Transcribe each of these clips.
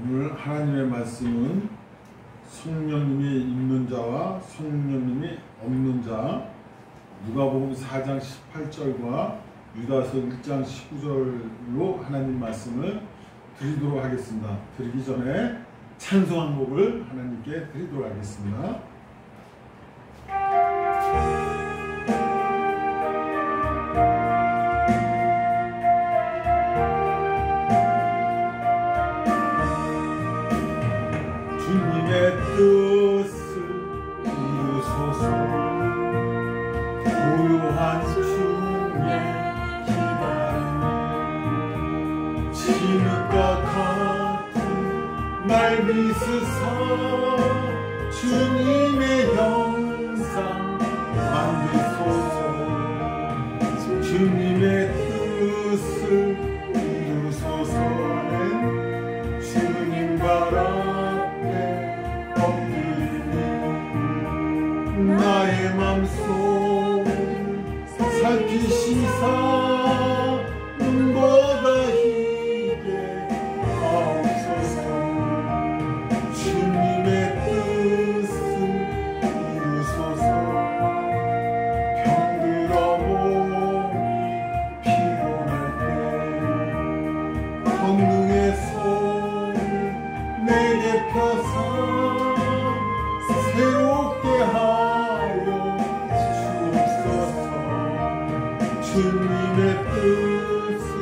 오늘 하나님의 말씀은 성령님이 있는 자와 성령님이 없는 자, 누가복음 4장 18절과 유다서 1장 19절로 하나님 말씀을 드리도록 하겠습니다. 드리기 전에 찬송 한 곡을 하나님께 드리도록 하겠습니다. 주님의 뜻을 이루소서. 고요한 중에 기다리는 진흙과 같은 날 믿으사 주님의 형상 만드소서. 주님의 뜻을 이루소서는 주님 바라 나의 맘속 살피시사 눈보다 희게 하옵소서. 주님의 뜻을 이루소서. 병들어 몸이 피곤할 때 권능의 손 내게 펴사 새롭게 하여 주옵소서. 주님의 뜻을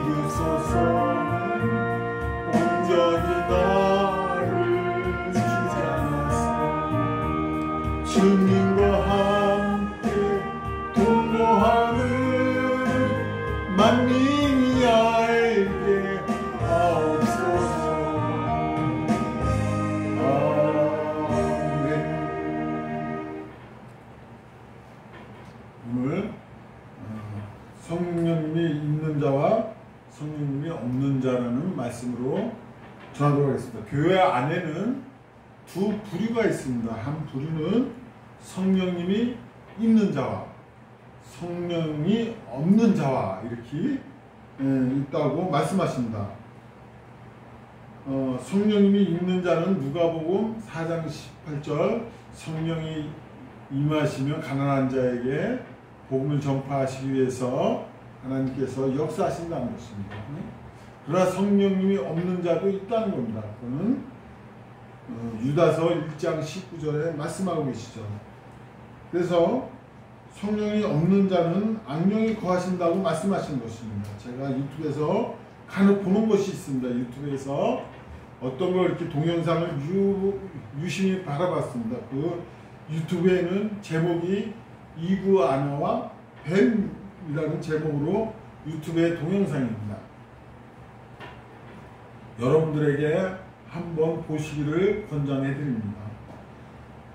이루소서는 온전히 나를 주장하사 주님과 함께 동거하는 만민이 알게 하옵소서. 오늘 성령님이 있는 자와 성령님이 없는 자라는 말씀으로 전하도록 하겠습니다. 교회 안에는 두 부류가 있습니다. 한 부류는 성령님이 있는 자와 성령이 없는 자와 이렇게 있다고 말씀하십니다. 성령님이 있는 자는 누가복음 4장 18절 성령이 임하시면 가난한 자에게 복음을 전파하시기 위해서 하나님께서 역사하신다는 것입니다. 그러나 성령님이 없는 자도 있다는 겁니다. 그거는 유다서 1장 19절에 말씀하고 계시죠. 그래서 성령이 없는 자는 악령이 거하신다고 말씀하신 것입니다. 제가 유튜브에서 간혹 보는 것이 있습니다. 유튜브에서 어떤 걸 이렇게 동영상을 유심히 바라봤습니다. 그 유튜브에는 제목이 이구아나와 뱀이라는 제목으로 유튜브의 동영상입니다. 여러분들에게 한번 보시기를 권장해 드립니다.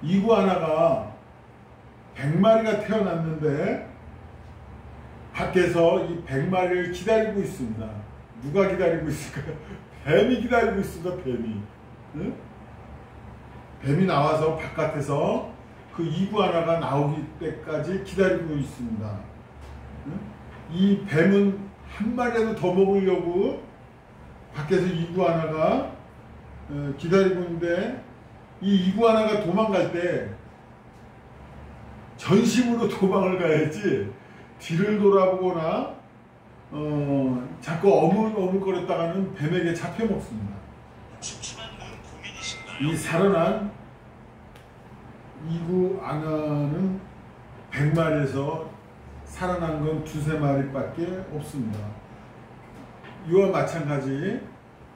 이구아나가 100마리가 태어났는데 밖에서 이 100마리를 기다리고 있습니다. 누가 기다리고 있을까요? 뱀이 기다리고 있습니다. 뱀이. 응? 뱀이 나와서 바깥에서 그 이구아나가 나오기 때까지 기다리고 있습니다. 이 뱀은 한 마리라도 더 먹으려고 밖에서 이구아나가 기다리고 있는데 이 이구아나가 도망갈 때 전심으로 도망을 가야지 뒤를 돌아보거나 자꾸 어물어물거렸다가는 뱀에게 잡혀 먹습니다. 이 살아난 이구아나는 100마리에서 살아난 건 2~3마리밖에 없습니다. 이와 마찬가지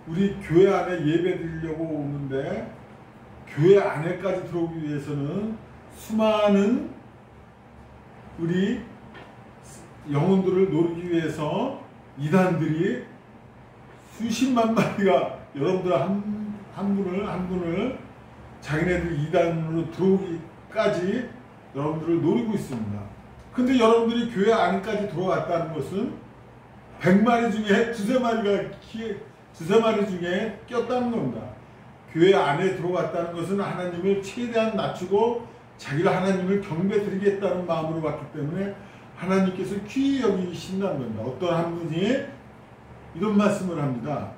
우리 교회 안에 예배 드리려고 오는데 교회 안에까지 들어오기 위해서는 수많은 우리 영혼들을 노리기 위해서 이단들이 수십만 마리가 여러분들 한 분을 자기네들 이단으로 들어오기까지 여러분들을 노리고 있습니다. 근데 여러분들이 교회 안까지 들어왔다는 것은 100마리 중에 2~3마리 중에 꼈다는 겁니다. 교회 안에 들어왔다는 것은 하나님을 최대한 낮추고 자기가 하나님을 경배드리겠다는 마음으로 왔기 때문에 하나님께서 귀히 여기신다는 겁니다. 어떤 한 분이 이런 말씀을 합니다.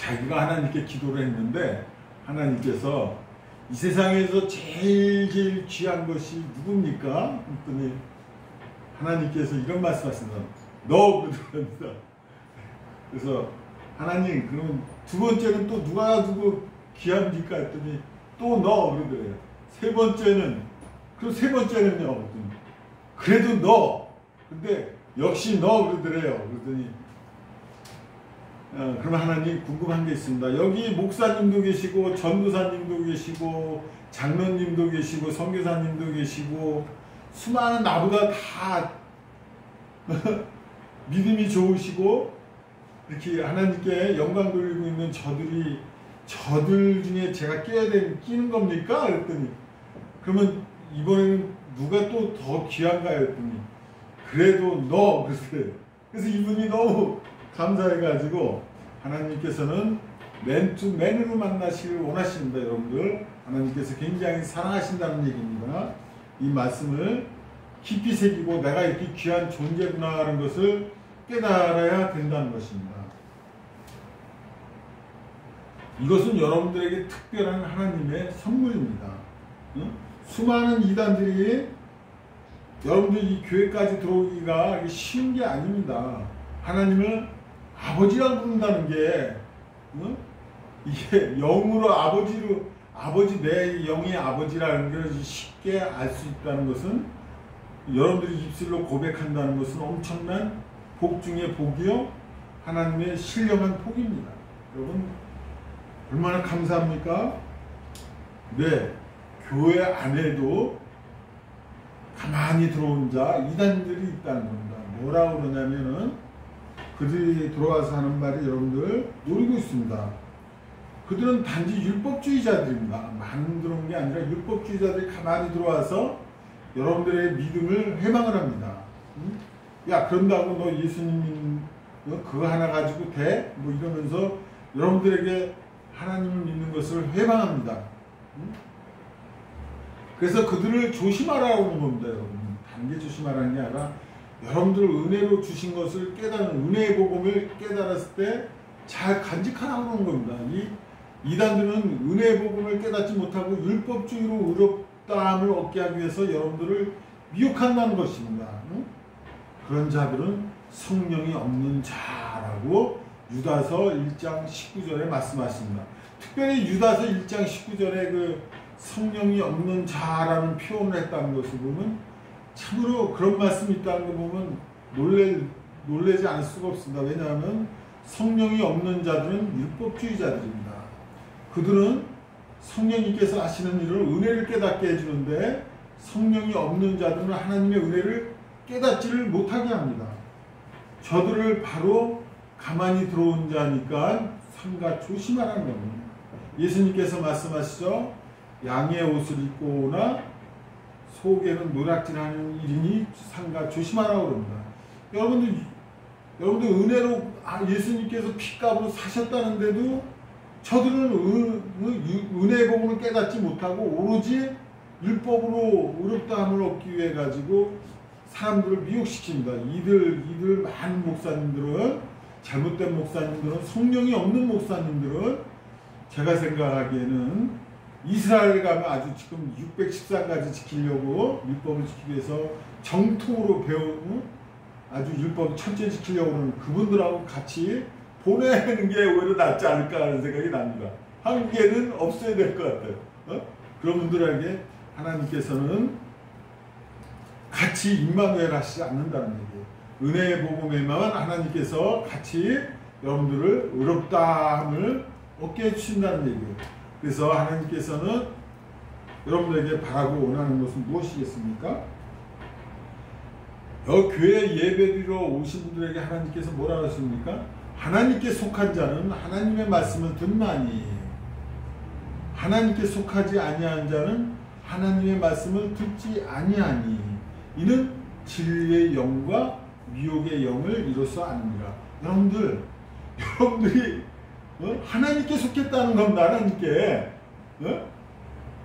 자기가 하나님께 기도를 했는데 하나님께서 이 세상에서 제일 귀한 것이 누굽니까? 했더니 하나님께서 이런 말씀하신다. 너 그러더랍니다. 그래서 하나님 그러면 두 번째는 또 누가 누구 귀합니까? 했더니 또 너 그러더래요. 세 번째는 그럼 세 번째는요? 그래도 너. 근데 역시 너 그러더래요. 그러더니 그럼 하나님 궁금한 게 있습니다. 여기 목사님도 계시고 전도사님도 계시고 장로님도 계시고 선교사님도 계시고 수많은 나보다 다 믿음이 좋으시고 이렇게 하나님께 영광 돌리고 있는 저들 중에 제가 끼는 겁니까? 그랬더니 그러면 이번에는 누가 또 더 귀한가요? 그랬더니 그래도 너 그랬어요. 그래서 이분이 너무 감사해가지고 하나님께서는 맨투맨으로 만나시길 원하십니다. 여러분들 하나님께서 굉장히 사랑하신다는 얘기입니다. 이 말씀을 깊이 새기고 내가 이렇게 귀한 존재구나 하는 것을 깨달아야 된다는 것입니다. 이것은 여러분들에게 특별한 하나님의 선물입니다. 수많은 이단들이 여러분들 이 교회까지 들어오기가 쉬운 게 아닙니다. 하나님을 아버지라고 부른다는 게 이게 영으로 아버지 내 영의 아버지라는 걸 쉽게 알 수 있다는 것은 여러분들이 입술로 고백한다는 것은 엄청난 복 중의 복이요 하나님의 신령한 복입니다. 여러분 얼마나 감사합니까? 네, 교회 안에도 가만히 들어온 자 이단들이 있다는 겁니다. 뭐라고 그러냐면은 그들이 들어와서 하는 말이 여러분들 노리고 있습니다. 그들은 단지 율법주의자들입니다. 많은 들어온 게 아니라 율법주의자들이 가만히 들어와서 여러분들의 믿음을 회망을 합니다. 야 그런다고 너 예수님 그거 하나 가지고 돼? 뭐 이러면서 여러분들에게 하나님을 믿는 것을 회방합니다. 그래서 그들을 조심하라고 하는 겁니다. 여러분 단계 조심하라는 게 아니라 여러분들 은혜로 주신 것을 깨닫는 은혜의 복음을 깨달았을 때 잘 간직하라고 하는 겁니다. 이 이단들은 은혜의 복음을 깨닫지 못하고 율법주의로 의롭다함을 얻게 하기 위해서 여러분들을 미혹한다는 것입니다. 그런 자들은 성령이 없는 자라고 유다서 1장 19절에 말씀하십니다. 특별히 유다서 1장 19절에 그 성령이 없는 자라는 표현을 했다는 것을 보면 참으로 그런 말씀이 있다는 거 보면 놀래지 않을 수가 없습니다. 왜냐하면 성령이 없는 자들은 율법주의자들입니다. 그들은 성령님께서 하시는 일을 은혜를 깨닫게 해주는데 성령이 없는 자들은 하나님의 은혜를 깨닫지를 못하게 합니다. 저들을 바로 가만히 들어온 자니까 삼가 조심하라는 겁니다. 예수님께서 말씀하시죠. 양의 옷을 입고 오나 속에는 노략질하는 일이니 삼가 조심하라고 그럽니다. 여러분들 은혜로 예수님께서 피값으로 사셨다는데도 저들은 은혜의 복음을 깨닫지 못하고 오로지 율법으로 의롭다함을 얻기 위해 가지고 사람들을 미혹시킵니다. 이들 많은 목사님들은 잘못된 목사님들은 성령이 없는 목사님들은 제가 생각하기에는 이스라엘 가면 아주 지금 613가지 지키려고 율법을 지키기 위해서 정통으로 배우는 아주 율법 철저히 지키려고 하는 그분들하고 같이 보내는 게 오히려 낫지 않을까 하는 생각이 납니다. 한계는 없어야 될 것 같아요. 그런 분들에게 하나님께서는 같이 임마누엘 하시지 않는다는 얘기예요. 은혜의 복음에만 하나님께서 같이 여러분들을 의롭다함을 얻게 해주신다는 얘기예요. 그래서 하나님께서는 여러분들에게 바라고 원하는 것은 무엇이겠습니까? 교회 예배드리러 오신 분들에게 하나님께서 뭐라고 하십니까? 하나님께 속한 자는 하나님의 말씀을 듣나니 하나님께 속하지 아니한 자는 하나님의 말씀을 듣지 아니하니 이는 진리의 영과 미혹의 영을 이로써 아느니라. 여러분들이 하나님께 속했다는 겁니다. 하나님께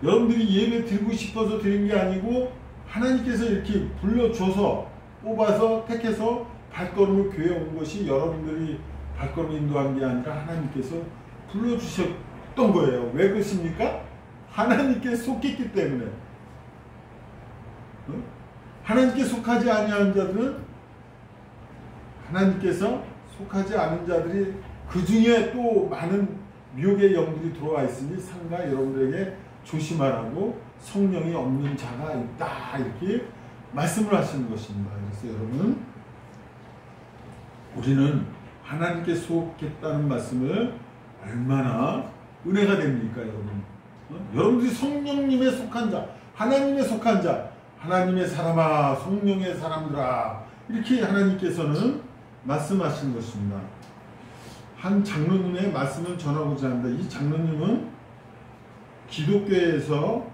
여러분들이 예배 드리고 싶어서 드린 게 아니고 하나님께서 이렇게 불러줘서 뽑아서 택해서 발걸음을 교회에 온 것이 여러분들이 발걸음 인도한 게 아니라 하나님께서 불러주셨던 거예요. 왜 그러십니까? 하나님께 속했기 때문에. 하나님께 속하지 아니하는 자들은, 하나님께서 속하지 않은 자들이 그 중에 또 많은 미혹의 영들이 들어와 있으니 상가 여러분들에게 조심하라고, 성령이 없는 자가 있다, 이렇게 말씀을 하시는 것입니다. 그래서 여러분, 우리는 하나님께 속했다는 말씀을 얼마나 은혜가 됩니까, 여러분? 여러분들이 성령님에 속한 자, 하나님에 속한 자, 하나님의 사람아, 성령의 사람들아, 이렇게 하나님께서는 말씀하시는 것입니다. 한 장로님의 말씀을 전하고자 합니다. 이 장로님은 기독교에서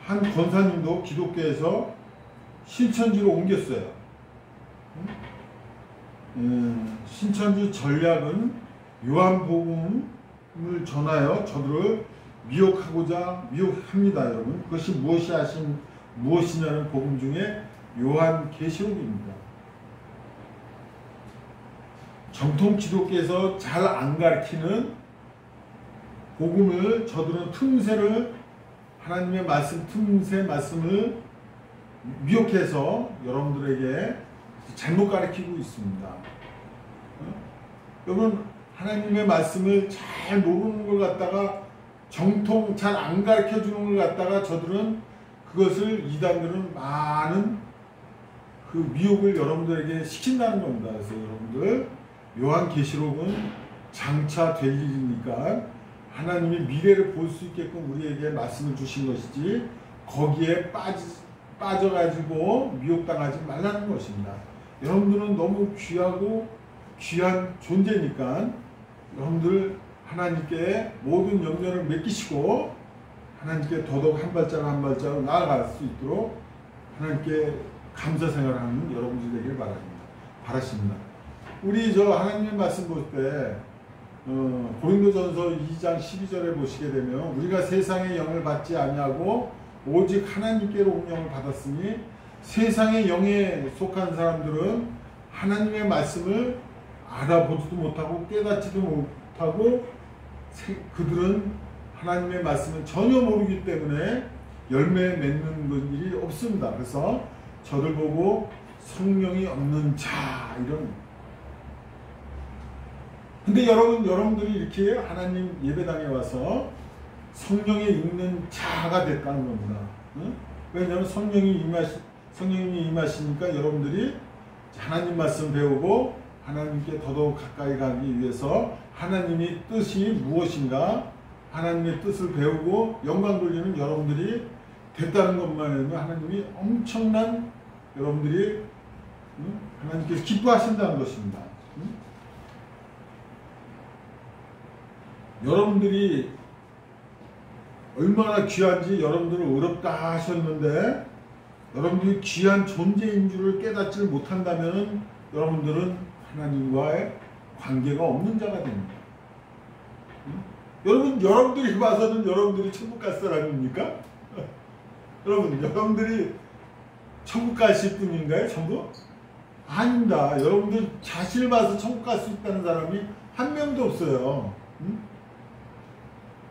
한 권사님도 기독교에서 신천지로 옮겼어요. 신천지 전략은 요한복음을 전하여 저들을 미혹합니다, 여러분. 그것이 무엇이냐는 복음 중에 요한계시록입니다. 정통 기독교에서 잘 안 가르치는 복음을 저들은 하나님의 틈새 말씀을 미혹해서 여러분들에게 잘못 가르치고 있습니다. 여러분, 하나님의 말씀을 잘 모르는 걸 갖다가 정통 잘 안 가르쳐 주는 걸 갖다가 저들은 그것을, 이단들은 많은 그 미혹을 여러분들에게 시킨다는 겁니다. 그래서 여러분들, 요한계시록은 장차 될 일이니까 하나님이 미래를 볼 수 있게끔 우리에게 말씀을 주신 것이지, 거기에 빠져가지고 미혹당하지 말라는 것입니다. 여러분들은 너무 귀하고 귀한 존재니까 여러분들 하나님께 모든 염려를 맡기시고 하나님께 더더욱 한 발자국 나아갈 수 있도록 하나님께 감사 생활하는 여러분들이 되길 바라십니다. 우리 하나님의 말씀 볼 때 고린도전서 2장 12절에 보시게 되면, 우리가 세상의 영을 받지 아니하고 오직 하나님께로 영을 받았으니 세상의 영에 속한 사람들은 하나님의 말씀을 알아보지도 못하고 깨닫지도 못하고, 그들은 하나님의 말씀을 전혀 모르기 때문에 열매 맺는 일이 없습니다. 그래서 저들 보고 성령이 없는 자, 이런. 근데 여러분들이 이렇게 하나님 예배당에 와서 성령이 있는 자가 됐다는 겁니다. 왜냐하면 성령이 임하시니까 여러분들이 하나님 말씀 배우고 하나님께 더더욱 가까이 가기 위해서 하나님의 뜻이 무엇인가, 하나님의 뜻을 배우고 영광 돌리는 여러분들이 됐다는 것만 해도 하나님이 엄청난, 여러분들이 하나님께서 기뻐하신다는 것입니다. 여러분들이 얼마나 귀한지 여러분들을 어렵다 하셨는데, 여러분들이 귀한 존재인 줄을 깨닫지를 못한다면 여러분들은 하나님과의 관계가 없는 자가 됩니다. 여러분들이 봐서는 여러분들이 천국 갈 사람입니까? 여러분들이 천국 가실 분인가요, 전부? 아닙니다. 여러분들 자신을 봐서 천국 갈 수 있다는 사람이 한 명도 없어요.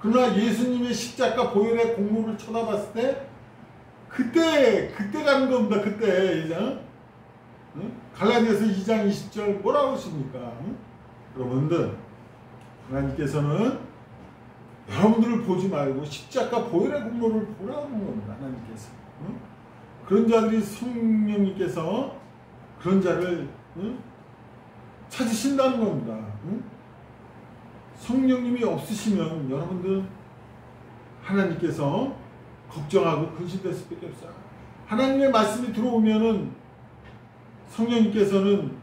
그러나 예수님의 십자가 보혈의 공로를 쳐다봤을 때 그때 가는 겁니다. 그때. 갈라디아서 2장 20절 뭐라고 하십니까? 여러분들, 하나님께서는 여러분들을 보지 말고 십자가 보혈의 공로를 보라는 겁니다. 하나님께서. 그런 자들이, 성령님께서 그런 자를 찾으신다는 겁니다. 성령님이 없으시면 여러분들 하나님께서 걱정하고 근심될 수밖에 없어요. 하나님의 말씀이 들어오면은 성령님께서는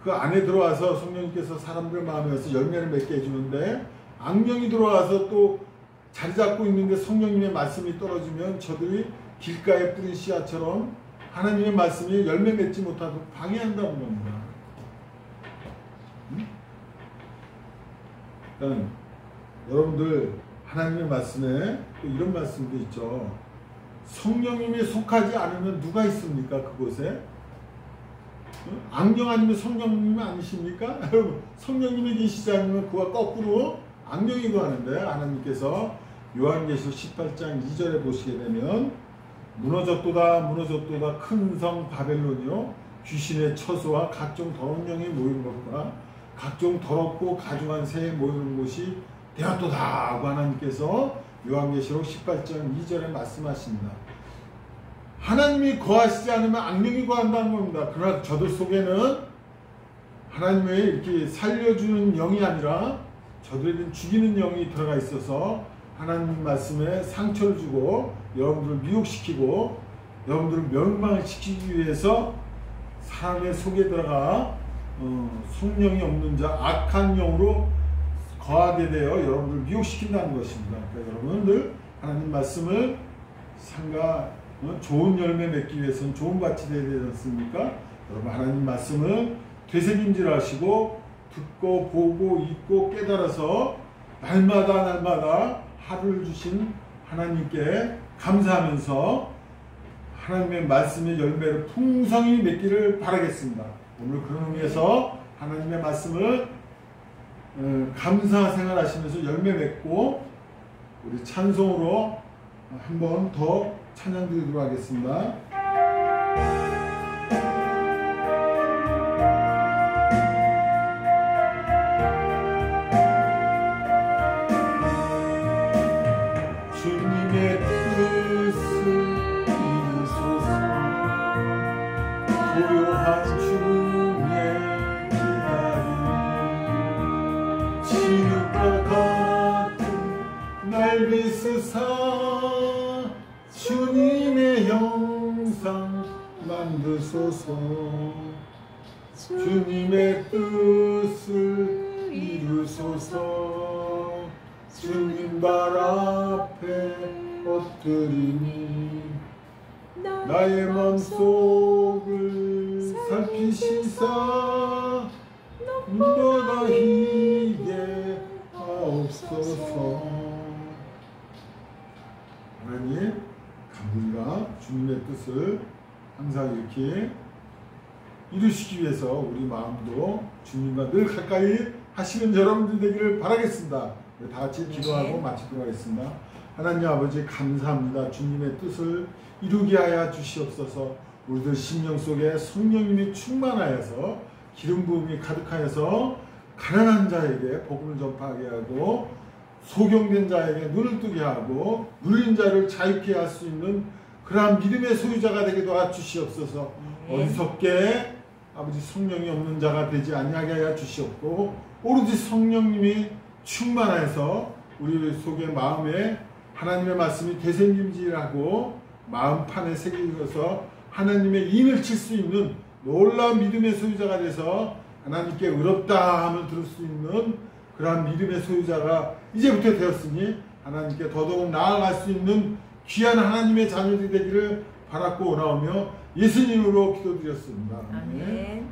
그 안에 들어와서 성령님께서 사람들 마음에서 열매를 맺게 해주는데, 악령이 들어와서 또 자리 잡고 있는데 성령님의 말씀이 떨어지면 저들이 길가에 뿌린 씨앗처럼 하나님의 말씀이 열매 맺지 못하도록 방해한다는 겁니다. 일단 여러분들 하나님의 말씀에 또 이런 말씀도 있죠. 성령님이 속하지 않으면 누가 있습니까? 그곳에 악령 아니면 성령님 아니십니까? 여러분 성령님이 계시지 않으면 그와 거꾸로 악령이 구하는데 하나님께서 요한계시록 18장 2절에 보시게 되면 무너졌도다 무너졌도다 큰 성 바벨론이요 귀신의 처소와 각종 더러운 영이 모이는 것과 각종 더럽고 가증한 새에 모이는 곳이 되었도다 하고 하나님께서 요한계시록 18장 2절에 말씀하십니다. 하나님이 거하시지 않으면 악령이 거한다는 겁니다. 그러나 저들 속에는 하나님의 이렇게 살려주는 영이 아니라 저들에게 죽이는 영이 들어가 있어서 하나님 말씀에 상처를 주고 여러분들을 미혹시키고 여러분들을 멸망시키기 위해서 사람의 속에 들어가 성령이 없는 자 악한 영으로 거하게 되어 여러분들을 미혹시킨다는 것입니다. 그러니까 여러분들 하나님 말씀을 상가 좋은 열매 맺기 위해서는 좋은 밭이 되어야 되지 않습니까? 여러분 하나님 말씀을 되새김질 하시고 듣고 보고 읽고 깨달아서 날마다 하루를 주신 하나님께 감사하면서 하나님의 말씀의 열매를 풍성히 맺기를 바라겠습니다. 오늘 그런 의미에서 하나님의 말씀을 감사 생활하시면서 열매 맺고 우리 찬송으로 한 번 더 찬양 드리도록 하겠습니다. 주님의 뜻을 이루소서 고요한 주의 기다림 진흙과 같은 날 비스사 주님의 형상 만드소서 주님의 뜻을 이루소서 주님 발 앞에 엎드리니 나의 맘속을 살피시사 눈보다 희게 하옵소서. 하나님 우리가 주님의 뜻을 항상 이렇게 이루시기 위해서 우리 마음도 주님과 늘 가까이 하시는 여러분들 되기를 바라겠습니다. 다 같이 기도하고 마치도록 하겠습니다. 하나님 아버지 감사합니다. 주님의 뜻을 이루게 하여 주시옵소서. 우리들 심령 속에 성령님이 충만하여서 기름 부음이 가득하여서 가난한 자에게 복음을 전파하게 하고 소경된 자에게 눈을 뜨게 하고 눌린 자를 자유케 할 수 있는 그러한 믿음의 소유자가 되게 도와주시옵소서. 어리석게 아버지 성령이 없는 자가 되지 아니하게 하여 주시옵고 오로지 성령님이 충만해서 우리 속의 마음에 하나님의 말씀이 대생김질하고 마음판에 새겨서 하나님의 인을 칠 수 있는 놀라운 믿음의 소유자가 돼서 하나님께 의롭다 함을 들을 수 있는 그러한 믿음의 소유자가 이제부터 되었으니 하나님께 더더욱 나아갈 수 있는 귀한 하나님의 자녀들이 되기를 바랐고 원하오며 예수님으로 기도드렸습니다. 아멘.